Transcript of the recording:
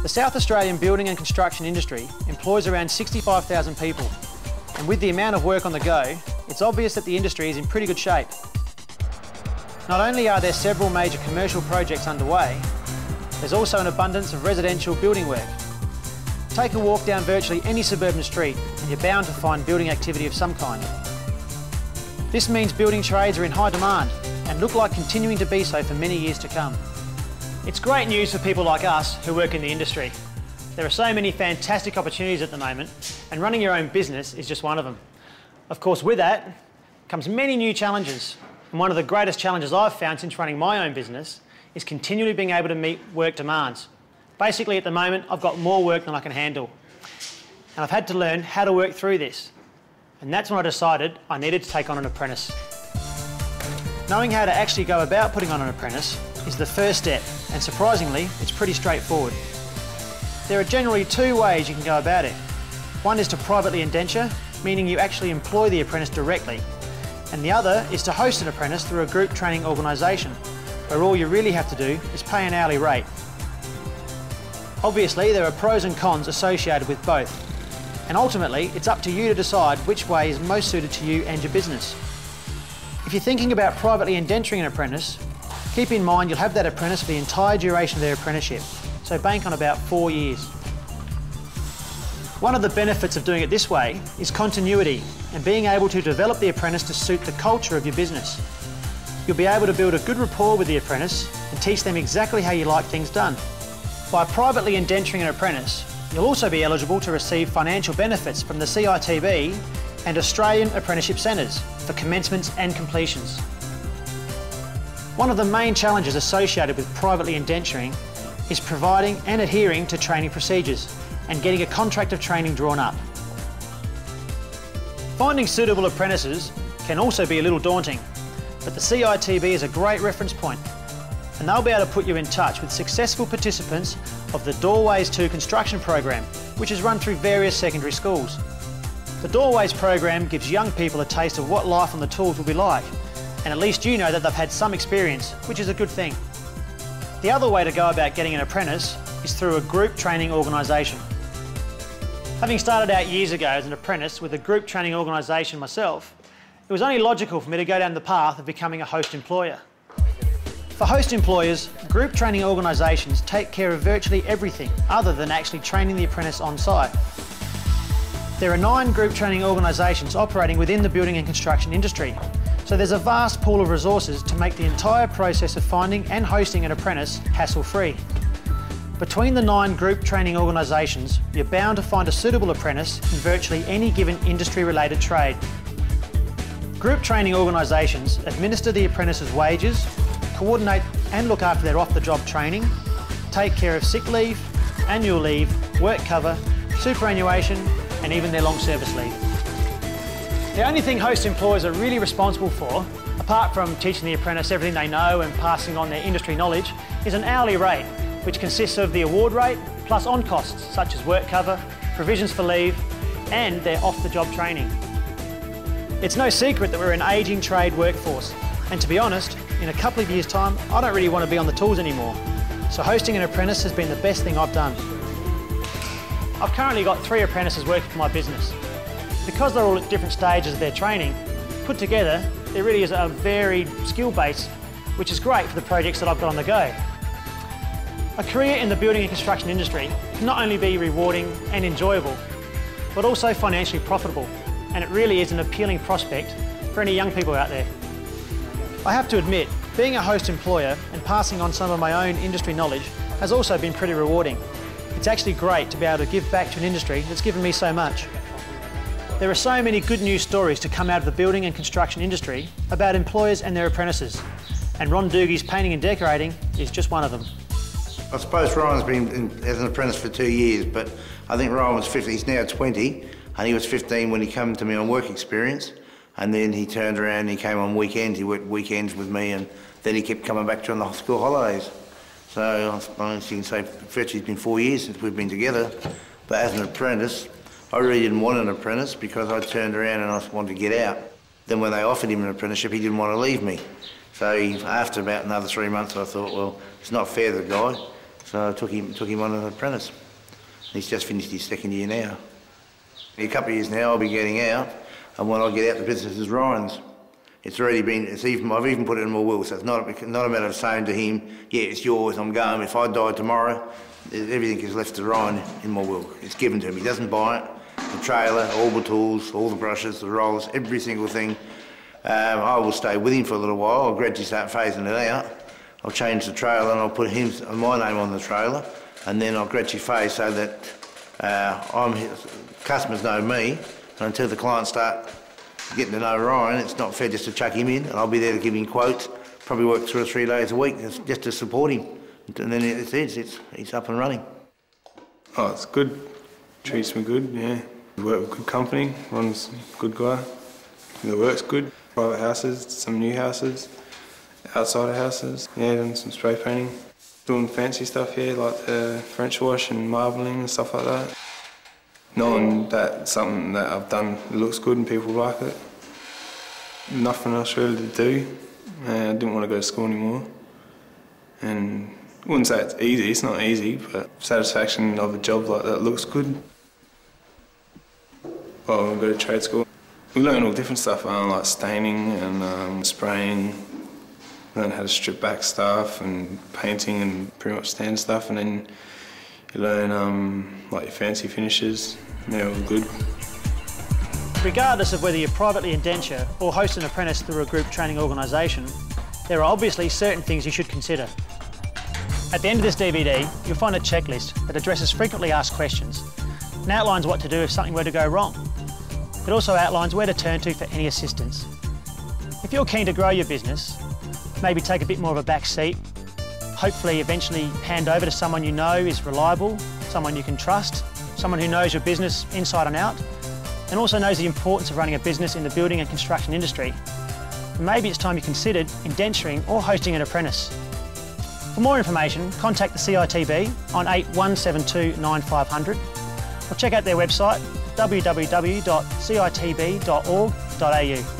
The South Australian building and construction industry employs around 65,000 people, and with the amount of work on the go, it's obvious that the industry is in pretty good shape. Not only are there several major commercial projects underway, there's also an abundance of residential building work. Take a walk down virtually any suburban street and you're bound to find building activity of some kind. This means building trades are in high demand and look like continuing to be so for many years to come. It's great news for people like us who work in the industry. There are so many fantastic opportunities at the moment, and running your own business is just one of them. Of course, with that comes many new challenges, and one of the greatest challenges I've found since running my own business is continually being able to meet work demands. Basically, at the moment, I've got more work than I can handle, and I've had to learn how to work through this. And that's when I decided I needed to take on an apprentice. Knowing how to actually go about putting on an apprentice is the first step, and surprisingly, it's pretty straightforward. There are generally two ways you can go about it. One is to privately indenture, meaning you actually employ the apprentice directly, and the other is to host an apprentice through a group training organisation, where all you really have to do is pay an hourly rate. Obviously, there are pros and cons associated with both, and ultimately, it's up to you to decide which way is most suited to you and your business. If you're thinking about privately indenturing an apprentice, keep in mind you'll have that apprentice for the entire duration of their apprenticeship, so bank on about 4 years. One of the benefits of doing it this way is continuity and being able to develop the apprentice to suit the culture of your business. You'll be able to build a good rapport with the apprentice and teach them exactly how you like things done. By privately indenturing an apprentice, you'll also be eligible to receive financial benefits from the CITB and Australian Apprenticeship Centres for commencements and completions. One of the main challenges associated with privately indenturing is providing and adhering to training procedures and getting a contract of training drawn up. Finding suitable apprentices can also be a little daunting, but the CITB is a great reference point, and they'll be able to put you in touch with successful participants of the Doorways 2 construction program, which is run through various secondary schools. The Doorways program gives young people a taste of what life on the tools will be like, and at least you know that they've had some experience, which is a good thing. The other way to go about getting an apprentice is through a group training organisation. Having started out years ago as an apprentice with a group training organisation myself, it was only logical for me to go down the path of becoming a host employer. For host employers, group training organisations take care of virtually everything other than actually training the apprentice on site. There are 9 group training organisations operating within the building and construction industry, so there's a vast pool of resources to make the entire process of finding and hosting an apprentice hassle-free. Between the 9 group training organisations, you're bound to find a suitable apprentice in virtually any given industry-related trade. Group training organisations administer the apprentice's wages, coordinate and look after their off-the-job training, take care of sick leave, annual leave, work cover, superannuation, and even their long service leave. The only thing host employers are really responsible for, apart from teaching the apprentice everything they know and passing on their industry knowledge, is an hourly rate, which consists of the award rate plus on-costs such as work cover, provisions for leave, and their off-the-job training. It's no secret that we're an ageing trade workforce, and to be honest, in a couple of years' time, I don't really want to be on the tools anymore. So hosting an apprentice has been the best thing I've done. I've currently got 3 apprentices working for my business. Because they're all at different stages of their training, put together, there really is a varied skill base, which is great for the projects that I've got on the go. A career in the building and construction industry can not only be rewarding and enjoyable, but also financially profitable, and it really is an appealing prospect for any young people out there. I have to admit, being a host employer and passing on some of my own industry knowledge has also been pretty rewarding. It's actually great to be able to give back to an industry that's given me so much. There are so many good news stories to come out of the building and construction industry about employers and their apprentices, and Ron Doogie's Painting and Decorating is just one of them. I suppose Ryan's been as an apprentice for 2 years, but I think Ryan was 50, he's now 20, and he was 15 when he came to me on work experience. And then he turned around and he came on weekends. He worked weekends with me, and then he kept coming back during the school holidays. So I suppose you can say virtually it's been 4 years since we've been together. But as an apprentice, I really didn't want an apprentice because I turned around and I wanted to get out. Then when they offered him an apprenticeship, he didn't want to leave me. So after about another 3 months, I thought, well, it's not fair to the guy. So I took him on as an apprentice. He's just finished his second year now. In a couple of years now I'll be getting out, and when I get out the business is Ryan's. It's already been, I've even put it in my will, so it's not a matter of saying to him, yeah, it's yours, I'm going. If I die tomorrow, everything is left to Ryan in my will. It's given to him. He doesn't buy it. The trailer, all the tools, all the brushes, the rollers, every single thing. I will stay with him for a little while. I'll gradually start phasing it out. I'll change the trailer and I'll put my name on the trailer, and then I'll gradually phase so that customers know me, and until the clients start getting to know Ryan, it's not fair just to chuck him in, and I'll be there to give him quotes, probably work 2 or 3 days a week just to support him, and then he's up and running. Oh, it's good. Treats me good, yeah. We work with good company, Ron's a good guy. The work's good. Private houses, some new houses, outside of houses, yeah, done some spray painting. Doing fancy stuff here, like the French wash and marbling and stuff like that. Knowing that something that I've done looks good and people like it. Nothing else really to do. I didn't want to go to school anymore. And I wouldn't say it's easy, it's not easy, but satisfaction of a job like that looks good. Well, we go to trade school. We learn all different stuff, like staining and spraying. Learn how to strip back stuff and painting and pretty much stand stuff, and then you learn like your fancy finishes. They're all good. Regardless of whether you privately indenture or host an apprentice through a group training organisation, there are obviously certain things you should consider. At the end of this DVD, you'll find a checklist that addresses frequently asked questions and outlines what to do if something were to go wrong. It also outlines where to turn to for any assistance. If you're keen to grow your business, maybe take a bit more of a back seat, hopefully eventually hand over to someone you know is reliable, someone you can trust, someone who knows your business inside and out, and also knows the importance of running a business in the building and construction industry. And maybe it's time you considered indenturing or hosting an apprentice. For more information, contact the CITB on 8172 9500 or check out their website www.citb.org.au.